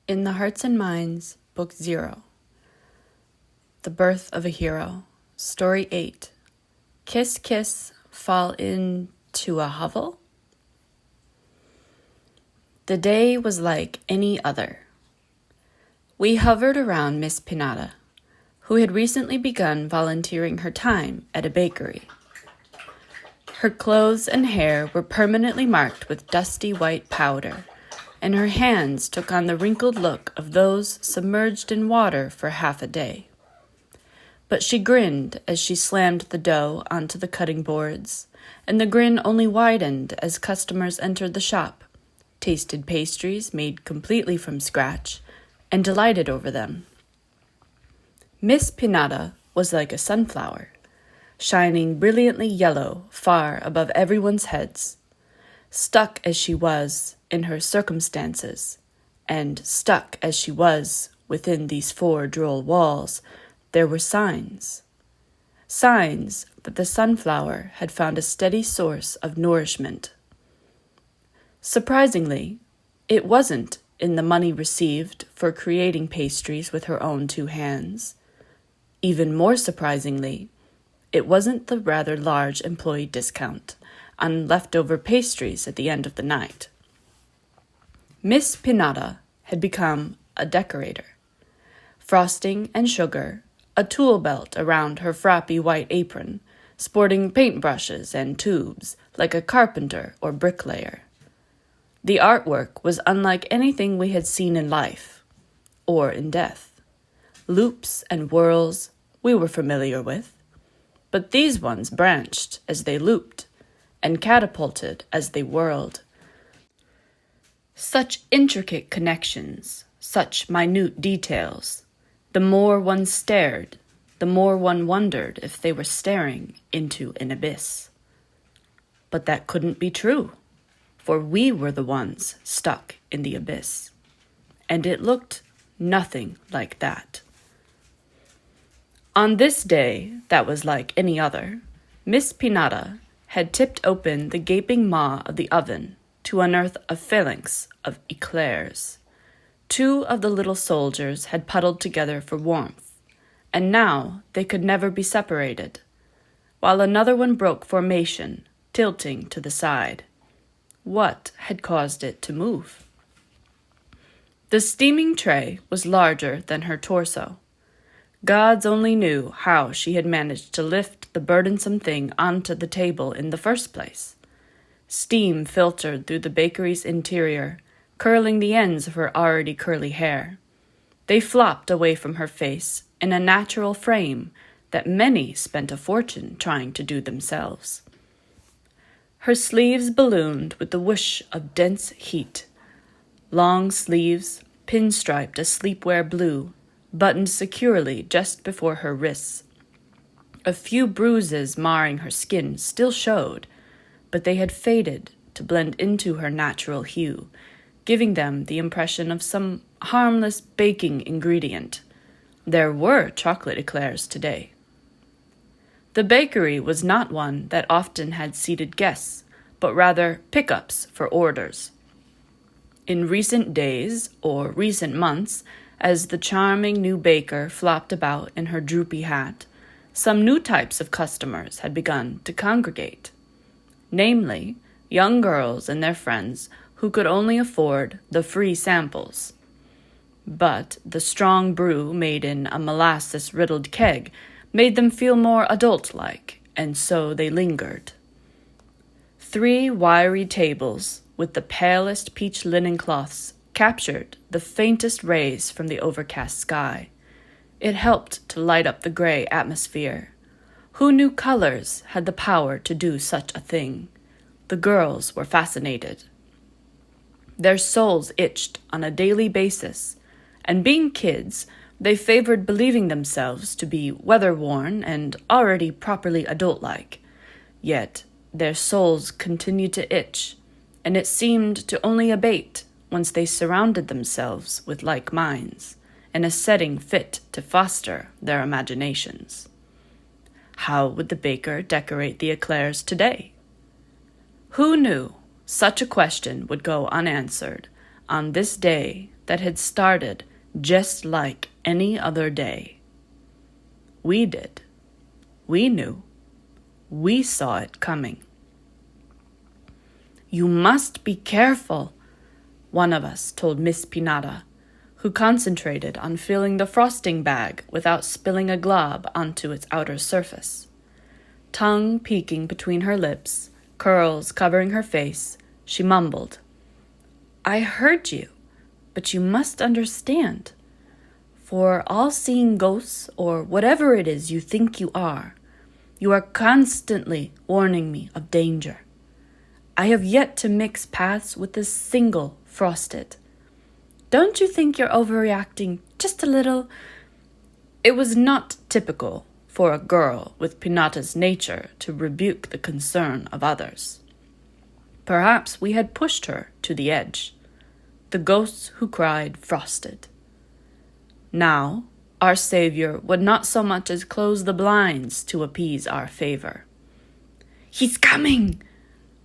In the Hearts and Minds, Book 0. The Birth of a Hero. Story 8. Kiss, Kiss, Fall into a Hovel? The day was like any other. We hovered around Miss Pinata, who had recently begun volunteering her time at a bakery. Her clothes and hair were permanently marked with dusty white powder, and her hands took on the wrinkled look of those submerged in water for half a day. But she grinned as she slammed the dough onto the cutting boards, and the grin only widened as customers entered the shop, tasted pastries made completely from scratch, and delighted over them. Miss Pinata was like a sunflower, shining brilliantly yellow far above everyone's heads, stuck as she was in her circumstances, and stuck as she was within these four droll walls, there were signs. Signs that the sunflower had found a steady source of nourishment. Surprisingly, it wasn't in the money received for creating pastries with her own two hands. Even more surprisingly, it wasn't the rather large employee discount on leftover pastries at the end of the night. Miss Pinata had become a decorator. Frosting and sugar, a tool belt around her frappy white apron, sporting paintbrushes and tubes like a carpenter or bricklayer. The artwork was unlike anything we had seen in life, or in death. Loops and whirls we were familiar with, but these ones branched as they looped, and catapulted as they whirled. Such intricate connections, such minute details. The more one stared, the more one wondered if they were staring into an abyss. But that couldn't be true, for we were the ones stuck in the abyss, and it looked nothing like that. On this day that was like any other, Miss Pinata had tipped open the gaping maw of the oven to unearth a phalanx of eclairs. Two of the little soldiers had puddled together for warmth, and now they could never be separated, while another one broke formation, tilting to the side. What had caused it to move? The steaming tray was larger than her torso. Gods only knew how she had managed to lift the burdensome thing onto the table in the first place. Steam filtered through the bakery's interior, curling the ends of her already curly hair. They flopped away from her face in a natural frame that many spent a fortune trying to do themselves. Her sleeves ballooned with the whoosh of dense heat. Long sleeves, pinstriped a sleepwear blue, buttoned securely just before her wrists. A few bruises marring her skin still showed, but they had faded to blend into her natural hue, giving them the impression of some harmless baking ingredient. There were chocolate eclairs today. The bakery was not one that often had seated guests, but rather pickups for orders. In recent days, or recent months, as the charming new baker flopped about in her droopy hat, some new types of customers had begun to congregate. Namely, young girls and their friends who could only afford the free samples. But the strong brew made in a molasses-riddled keg made them feel more adult-like, and so they lingered. 3 wiry tables with the palest peach linen cloths captured the faintest rays from the overcast sky. It helped to light up the gray atmosphere. Who knew colors had the power to do such a thing? The girls were fascinated. Their souls itched on a daily basis, and being kids, they favored believing themselves to be weather-worn and already properly adult-like. Yet their souls continued to itch, and it seemed to only abate once they surrounded themselves with like minds, in a setting fit to foster their imaginations. How would the baker decorate the eclairs today? Who knew such a question would go unanswered on this day that had started just like any other day. We did. We knew. We saw it coming. "You must be careful," one of us told Miss Pinata, who concentrated on filling the frosting bag without spilling a glob onto its outer surface. Tongue peeking between her lips, curls covering her face, she mumbled, "I heard you, but you must understand. For all-seeing ghosts, or whatever it is you think you are constantly warning me of danger. I have yet to mix paths with a single frosted. Don't you think you're overreacting just a little?" It was not typical for a girl with Pinata's nature to rebuke the concern of others. Perhaps we had pushed her to the edge. The ghosts who cried frosted. Now, our savior would not so much as close the blinds to appease our favor. "He's coming!"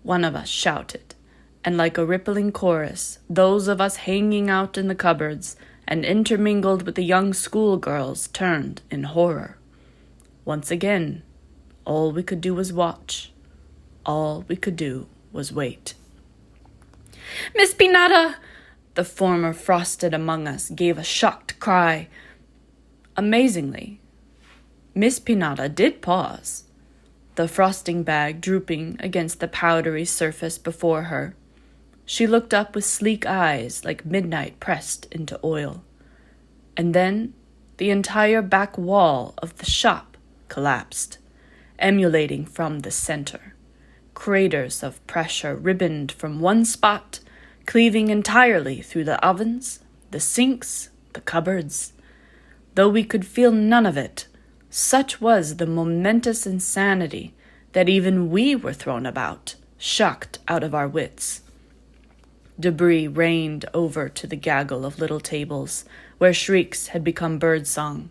one of us shouted, and like a rippling chorus, those of us hanging out in the cupboards and intermingled with the young schoolgirls turned in horror. Once again, all we could do was watch. All we could do was wait. "Miss Pinata!" The former frosted among us gave a shocked cry. Amazingly, Miss Pinata did pause, the frosting bag drooping against the powdery surface before her. She looked up with sleek eyes like midnight pressed into oil. And then the entire back wall of the shop collapsed, emulating from the center. Craters of pressure ribboned from one spot, cleaving entirely through the ovens, the sinks, the cupboards. Though we could feel none of it, such was the momentous insanity that even we were thrown about, shocked out of our wits. Debris rained over to the gaggle of little tables, where shrieks had become birdsong.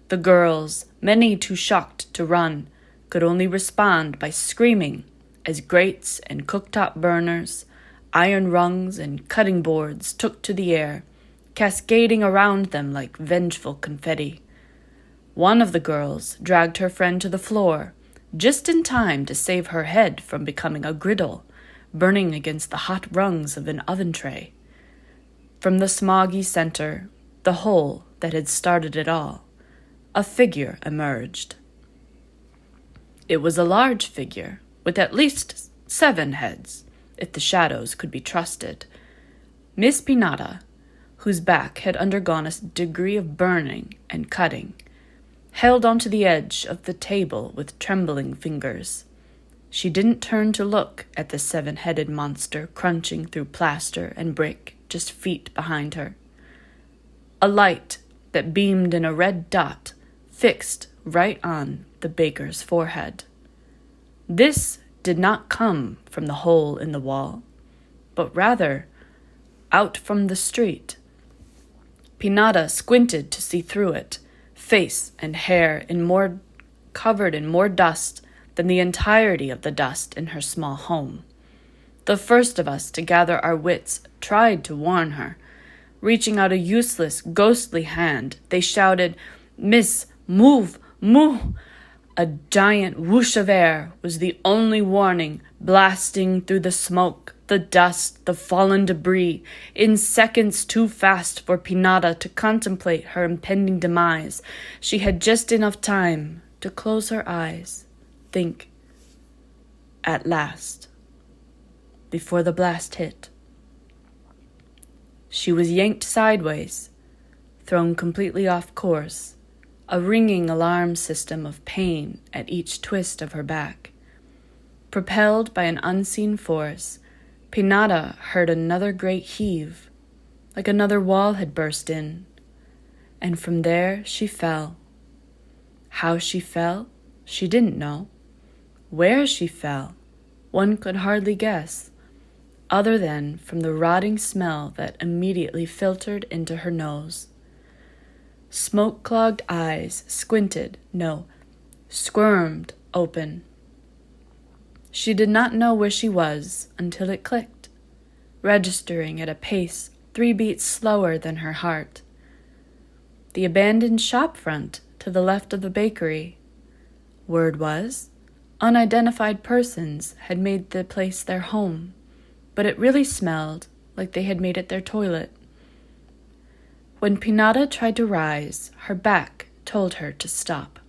The girls, many too shocked to run, could only respond by screaming as grates and cooktop burners, iron rungs and cutting boards took to the air, cascading around them like vengeful confetti. One of the girls dragged her friend to the floor, just in time to save her head from becoming a griddle, burning against the hot rungs of an oven tray. From the smoggy center, the hole that had started it all, a figure emerged. It was a large figure, with at least 7 heads, if the shadows could be trusted. Miss Pinata, whose back had undergone a degree of burning and cutting, held onto the edge of the table with trembling fingers. She didn't turn to look at the 7-headed monster crunching through plaster and brick just feet behind her. A light that beamed in a red dot fixed right on the baker's forehead. This did not come from the hole in the wall, but rather out from the street. Pinata squinted to see through it, face and hair covered in more dust than the entirety of the dust in her small home. The first of us to gather our wits tried to warn her. Reaching out a useless, ghostly hand, they shouted, "Miss, move, move!" A giant whoosh of air was the only warning, blasting through the smoke, the dust, the fallen debris, in seconds too fast for Pinata to contemplate her impending demise. She had just enough time to close her eyes, think, at last, before the blast hit. She was yanked sideways, thrown completely off course, a ringing alarm system of pain at each twist of her back. Propelled by an unseen force, Pinata heard another great heave, like another wall had burst in, and from there she fell. How she fell, she didn't know. Where she fell, one could hardly guess, other than from the rotting smell that immediately filtered into her nose. Smoke-clogged eyes squirmed open. She did not know where she was until it clicked, registering at a pace 3 beats slower than her heart. The abandoned shop front to the left of the bakery. Word was, unidentified persons had made the place their home, but it really smelled like they had made it their toilet. When Pinata tried to rise, her back told her to stop.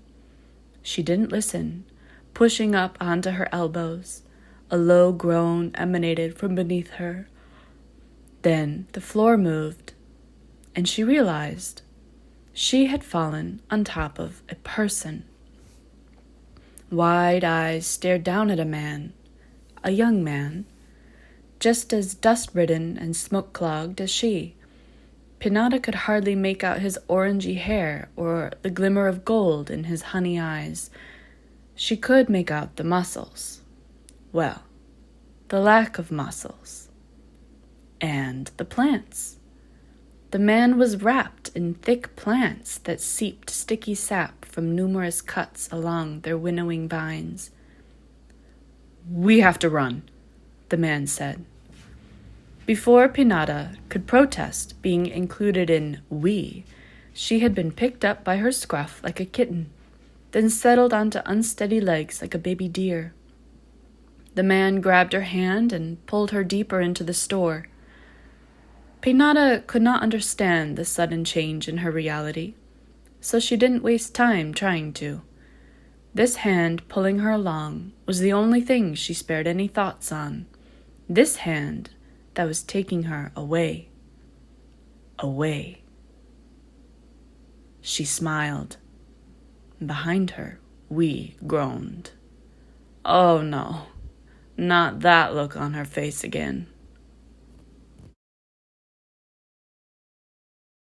She didn't listen, pushing up onto her elbows. A low groan emanated from beneath her. Then the floor moved, and she realized she had fallen on top of a person. Wide eyes stared down at a young man, just as dust-ridden and smoke-clogged as she. Pinata could hardly make out his orangey hair or the glimmer of gold in his honey eyes. She could make out the muscles. Well, the lack of muscles. And the plants. The man was wrapped in thick plants that seeped sticky sap from numerous cuts along their winnowing vines. "We have to run," the man said. Before Pinata could protest being included in "we," she had been picked up by her scruff like a kitten, then settled onto unsteady legs like a baby deer. The man grabbed her hand and pulled her deeper into the store. Pinata could not understand the sudden change in her reality, so she didn't waste time trying to. This hand pulling her along was the only thing she spared any thoughts on. This hand that was taking her away. Away. She smiled. Behind her, we groaned. Oh no, not that look on her face again.